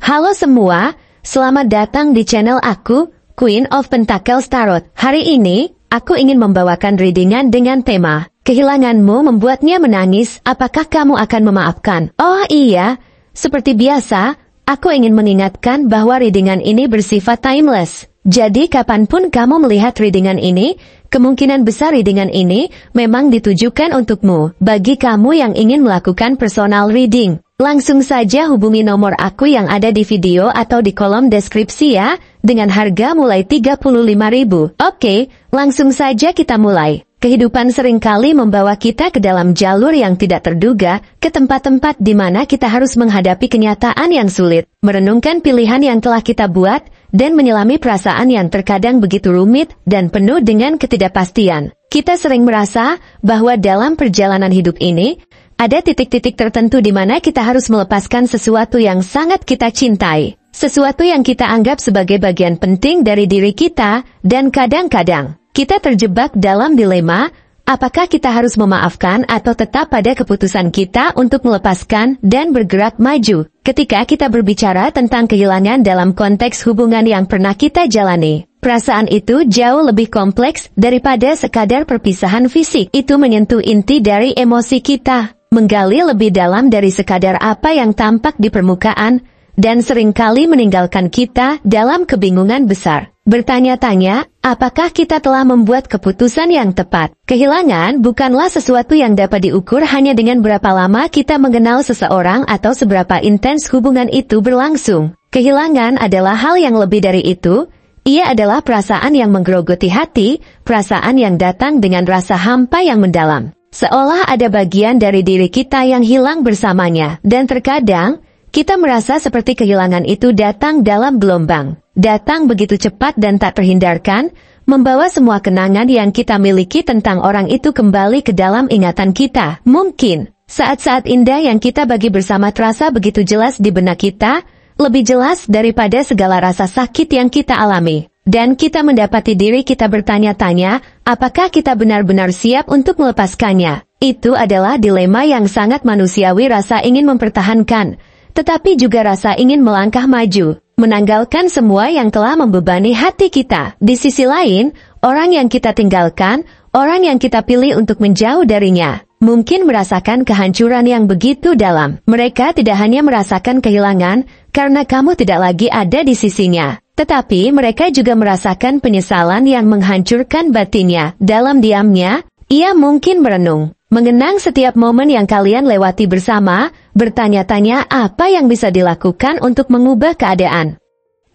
Halo semua, selamat datang di channel aku, Queen of Pentacles Tarot. Hari ini, aku ingin membawakan readingan dengan tema, kehilanganmu membuatnya menangis, apakah kamu akan memaafkan? Oh iya, seperti biasa, aku ingin mengingatkan bahwa readingan ini bersifat timeless. Jadi kapanpun kamu melihat readingan ini, kemungkinan besar readingan ini memang ditujukan untukmu. Bagi kamu yang ingin melakukan personal reading, langsung saja hubungi nomor aku yang ada di video atau di kolom deskripsi ya, dengan harga mulai 35.000. Oke, langsung saja kita mulai. Kehidupan seringkali membawa kita ke dalam jalur yang tidak terduga, ke tempat-tempat di mana kita harus menghadapi kenyataan yang sulit, merenungkan pilihan yang telah kita buat, dan menyelami perasaan yang terkadang begitu rumit dan penuh dengan ketidakpastian. Kita sering merasa bahwa dalam perjalanan hidup ini, ada titik-titik tertentu di mana kita harus melepaskan sesuatu yang sangat kita cintai, sesuatu yang kita anggap sebagai bagian penting dari diri kita, dan kadang-kadang kita terjebak dalam dilema, apakah kita harus memaafkan atau tetap pada keputusan kita untuk melepaskan dan bergerak maju. Ketika kita berbicara tentang kehilangan dalam konteks hubungan yang pernah kita jalani, perasaan itu jauh lebih kompleks daripada sekadar perpisahan fisik. Itu menyentuh inti dari emosi kita, menggali lebih dalam dari sekadar apa yang tampak di permukaan, dan seringkali meninggalkan kita dalam kebingungan besar. Bertanya-tanya, apakah kita telah membuat keputusan yang tepat? Kehilangan bukanlah sesuatu yang dapat diukur hanya dengan berapa lama kita mengenal seseorang atau seberapa intens hubungan itu berlangsung. Kehilangan adalah hal yang lebih dari itu. Ia adalah perasaan yang menggerogoti hati, perasaan yang datang dengan rasa hampa yang mendalam. Seolah ada bagian dari diri kita yang hilang bersamanya, dan terkadang kita merasa seperti kehilangan itu datang dalam gelombang. Datang begitu cepat dan tak terhindarkan, membawa semua kenangan yang kita miliki tentang orang itu kembali ke dalam ingatan kita. Mungkin, saat-saat indah yang kita bagi bersama terasa begitu jelas di benak kita, lebih jelas daripada segala rasa sakit yang kita alami. Dan kita mendapati diri kita bertanya-tanya, apakah kita benar-benar siap untuk melepaskannya? Itu adalah dilema yang sangat manusiawi, rasa ingin mempertahankan, tetapi juga rasa ingin melangkah maju, menanggalkan semua yang telah membebani hati kita. Di sisi lain, orang yang kita tinggalkan, orang yang kita pilih untuk menjauh darinya, mungkin merasakan kehancuran yang begitu dalam. Mereka tidak hanya merasakan kehilangan karena kamu tidak lagi ada di sisinya, tetapi mereka juga merasakan penyesalan yang menghancurkan batinnya. Dalam diamnya, ia mungkin merenung, mengenang setiap momen yang kalian lewati bersama, bertanya-tanya apa yang bisa dilakukan untuk mengubah keadaan.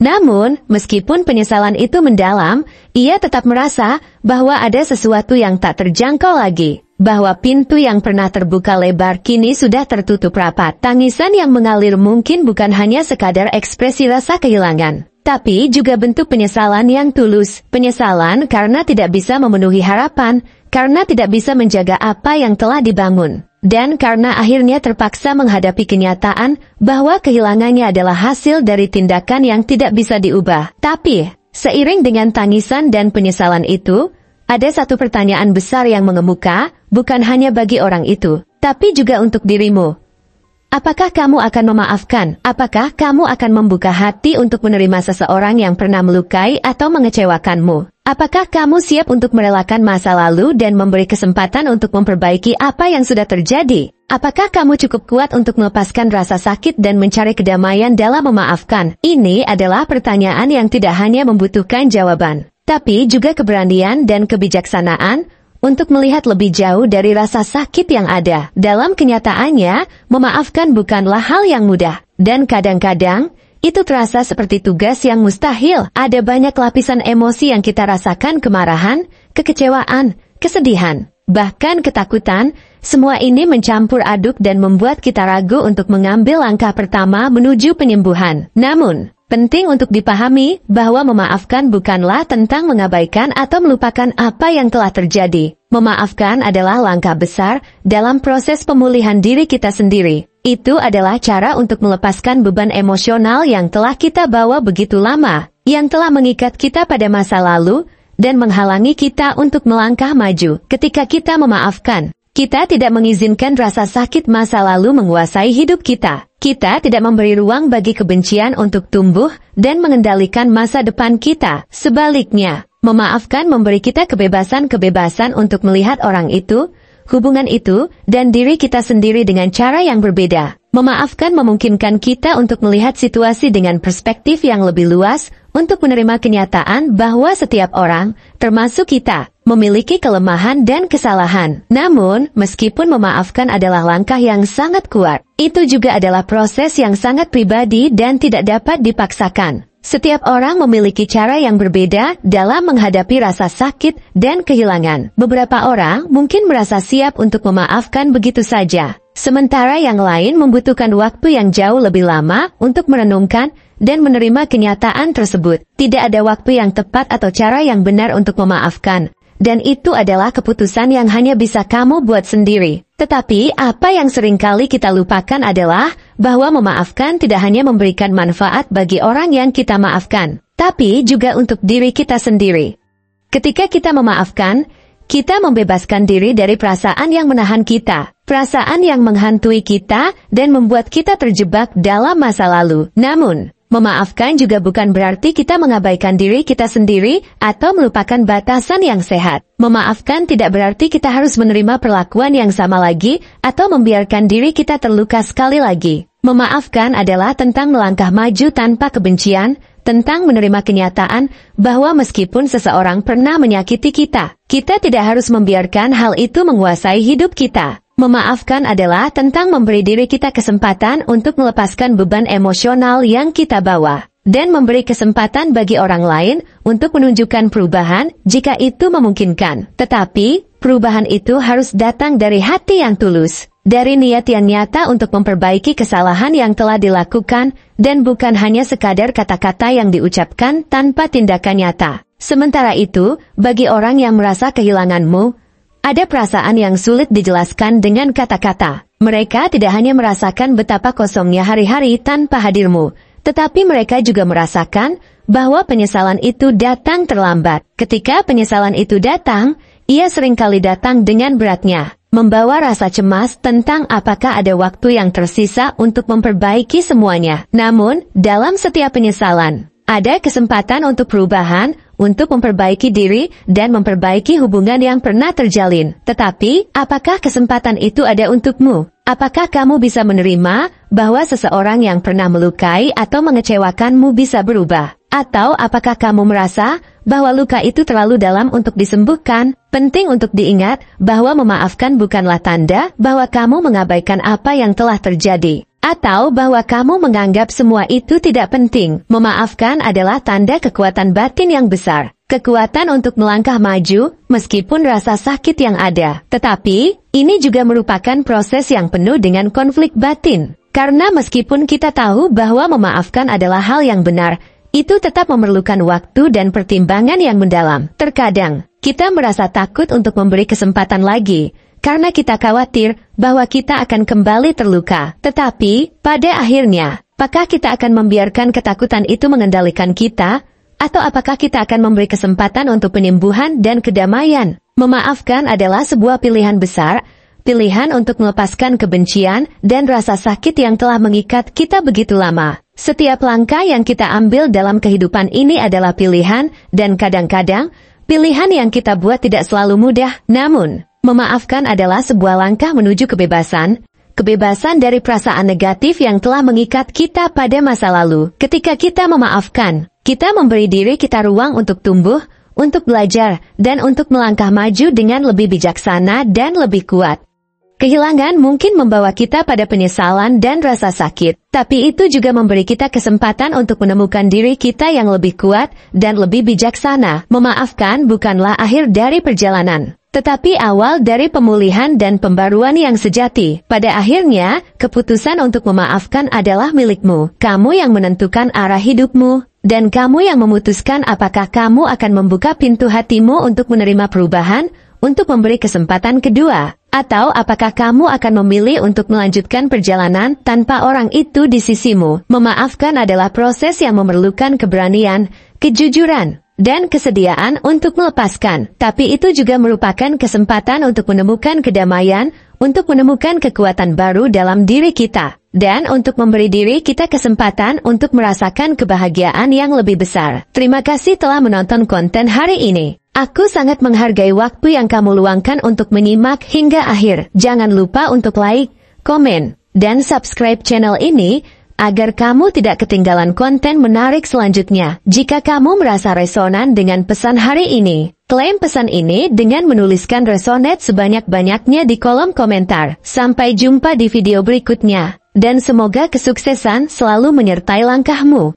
Namun, meskipun penyesalan itu mendalam, ia tetap merasa bahwa ada sesuatu yang tak terjangkau lagi, bahwa pintu yang pernah terbuka lebar kini sudah tertutup rapat. Tangisan yang mengalir mungkin bukan hanya sekadar ekspresi rasa kehilangan, tapi juga bentuk penyesalan yang tulus. Penyesalan karena tidak bisa memenuhi harapan, karena tidak bisa menjaga apa yang telah dibangun, dan karena akhirnya terpaksa menghadapi kenyataan bahwa kehilangannya adalah hasil dari tindakan yang tidak bisa diubah. Tapi, seiring dengan tangisan dan penyesalan itu, ada satu pertanyaan besar yang mengemuka, bukan hanya bagi orang itu, tapi juga untuk dirimu. Apakah kamu akan memaafkan? Apakah kamu akan membuka hati untuk menerima seseorang yang pernah melukai atau mengecewakanmu? Apakah kamu siap untuk merelakan masa lalu dan memberi kesempatan untuk memperbaiki apa yang sudah terjadi? Apakah kamu cukup kuat untuk melepaskan rasa sakit dan mencari kedamaian dalam memaafkan? Ini adalah pertanyaan yang tidak hanya membutuhkan jawaban, tapi juga keberanian dan kebijaksanaan untuk melihat lebih jauh dari rasa sakit yang ada. Dalam kenyataannya, memaafkan bukanlah hal yang mudah, dan kadang-kadang itu terasa seperti tugas yang mustahil. Ada banyak lapisan emosi yang kita rasakan, kemarahan, kekecewaan, kesedihan, bahkan ketakutan. Semua ini mencampur aduk dan membuat kita ragu untuk mengambil langkah pertama menuju penyembuhan. Namun, penting untuk dipahami bahwa memaafkan bukanlah tentang mengabaikan atau melupakan apa yang telah terjadi. Memaafkan adalah langkah besar dalam proses pemulihan diri kita sendiri. Itu adalah cara untuk melepaskan beban emosional yang telah kita bawa begitu lama, yang telah mengikat kita pada masa lalu, dan menghalangi kita untuk melangkah maju. Ketika kita memaafkan, kita tidak mengizinkan rasa sakit masa lalu menguasai hidup kita. Kita tidak memberi ruang bagi kebencian untuk tumbuh dan mengendalikan masa depan kita. Sebaliknya, memaafkan memberi kita kebebasan-kebebasan untuk melihat orang itu, hubungan itu, dan diri kita sendiri dengan cara yang berbeda. Memaafkan memungkinkan kita untuk melihat situasi dengan perspektif yang lebih luas, untuk menerima kenyataan bahwa setiap orang, termasuk kita, memiliki kelemahan dan kesalahan. Namun, meskipun memaafkan adalah langkah yang sangat kuat, itu juga adalah proses yang sangat pribadi dan tidak dapat dipaksakan. Setiap orang memiliki cara yang berbeda dalam menghadapi rasa sakit dan kehilangan. Beberapa orang mungkin merasa siap untuk memaafkan begitu saja, sementara yang lain membutuhkan waktu yang jauh lebih lama untuk merenungkan dan menerima kenyataan tersebut. Tidak ada waktu yang tepat atau cara yang benar untuk memaafkan, dan itu adalah keputusan yang hanya bisa kamu buat sendiri. Tetapi apa yang seringkali kita lupakan adalah bahwa memaafkan tidak hanya memberikan manfaat bagi orang yang kita maafkan, tapi juga untuk diri kita sendiri. Ketika kita memaafkan, kita membebaskan diri dari perasaan yang menahan kita, perasaan yang menghantui kita dan membuat kita terjebak dalam masa lalu. Namun, memaafkan juga bukan berarti kita mengabaikan diri kita sendiri atau melupakan batasan yang sehat. Memaafkan tidak berarti kita harus menerima perlakuan yang sama lagi atau membiarkan diri kita terluka sekali lagi. Memaafkan adalah tentang melangkah maju tanpa kebencian, tentang menerima kenyataan bahwa meskipun seseorang pernah menyakiti kita, kita tidak harus membiarkan hal itu menguasai hidup kita. Memaafkan adalah tentang memberi diri kita kesempatan untuk melepaskan beban emosional yang kita bawa, dan memberi kesempatan bagi orang lain untuk menunjukkan perubahan jika itu memungkinkan. Tetapi, perubahan itu harus datang dari hati yang tulus, dari niat yang nyata untuk memperbaiki kesalahan yang telah dilakukan, dan bukan hanya sekadar kata-kata yang diucapkan tanpa tindakan nyata. Sementara itu, bagi orang yang merasa kehilanganmu, ada perasaan yang sulit dijelaskan dengan kata-kata. Mereka tidak hanya merasakan betapa kosongnya hari-hari tanpa hadirmu, tetapi mereka juga merasakan bahwa penyesalan itu datang terlambat. Ketika penyesalan itu datang, ia seringkali datang dengan beratnya, membawa rasa cemas tentang apakah ada waktu yang tersisa untuk memperbaiki semuanya. Namun, dalam setiap penyesalan, ada kesempatan untuk perubahan, untuk memperbaiki diri, dan memperbaiki hubungan yang pernah terjalin. Tetapi, apakah kesempatan itu ada untukmu? Apakah kamu bisa menerima bahwa seseorang yang pernah melukai atau mengecewakanmu bisa berubah? Atau apakah kamu merasa bahwa luka itu terlalu dalam untuk disembuhkan? Penting untuk diingat bahwa memaafkan bukanlah tanda bahwa kamu mengabaikan apa yang telah terjadi, atau bahwa kamu menganggap semua itu tidak penting. Memaafkan adalah tanda kekuatan batin yang besar, kekuatan untuk melangkah maju meskipun rasa sakit yang ada. Tetapi, ini juga merupakan proses yang penuh dengan konflik batin, karena meskipun kita tahu bahwa memaafkan adalah hal yang benar, itu tetap memerlukan waktu dan pertimbangan yang mendalam. Terkadang, kita merasa takut untuk memberi kesempatan lagi, karena kita khawatir bahwa kita akan kembali terluka. Tetapi, pada akhirnya, apakah kita akan membiarkan ketakutan itu mengendalikan kita? Atau apakah kita akan memberi kesempatan untuk penyembuhan dan kedamaian? Memaafkan adalah sebuah pilihan besar, pilihan untuk melepaskan kebencian dan rasa sakit yang telah mengikat kita begitu lama. Setiap langkah yang kita ambil dalam kehidupan ini adalah pilihan, dan kadang-kadang, pilihan yang kita buat tidak selalu mudah. Namun, memaafkan adalah sebuah langkah menuju kebebasan, kebebasan dari perasaan negatif yang telah mengikat kita pada masa lalu. Ketika kita memaafkan, kita memberi diri kita ruang untuk tumbuh, untuk belajar, dan untuk melangkah maju dengan lebih bijaksana dan lebih kuat. Kehilangan mungkin membawa kita pada penyesalan dan rasa sakit, tapi itu juga memberi kita kesempatan untuk menemukan diri kita yang lebih kuat dan lebih bijaksana. Memaafkan bukanlah akhir dari perjalanan, tetapi awal dari pemulihan dan pembaruan yang sejati. Pada akhirnya, keputusan untuk memaafkan adalah milikmu. Kamu yang menentukan arah hidupmu, dan kamu yang memutuskan apakah kamu akan membuka pintu hatimu untuk menerima perubahan, untuk memberi kesempatan kedua, atau apakah kamu akan memilih untuk melanjutkan perjalanan tanpa orang itu di sisimu. Memaafkan adalah proses yang memerlukan keberanian, kejujuran, dan kesediaan untuk melepaskan. Tapi itu juga merupakan kesempatan untuk menemukan kedamaian, untuk menemukan kekuatan baru dalam diri kita, dan untuk memberi diri kita kesempatan untuk merasakan kebahagiaan yang lebih besar. Terima kasih telah menonton konten hari ini. Aku sangat menghargai waktu yang kamu luangkan untuk menyimak hingga akhir. Jangan lupa untuk like, komen, dan subscribe channel ini, agar kamu tidak ketinggalan konten menarik selanjutnya. Jika kamu merasa resonan dengan pesan hari ini, klaim pesan ini dengan menuliskan resonate sebanyak-banyaknya di kolom komentar. Sampai jumpa di video berikutnya, dan semoga kesuksesan selalu menyertai langkahmu.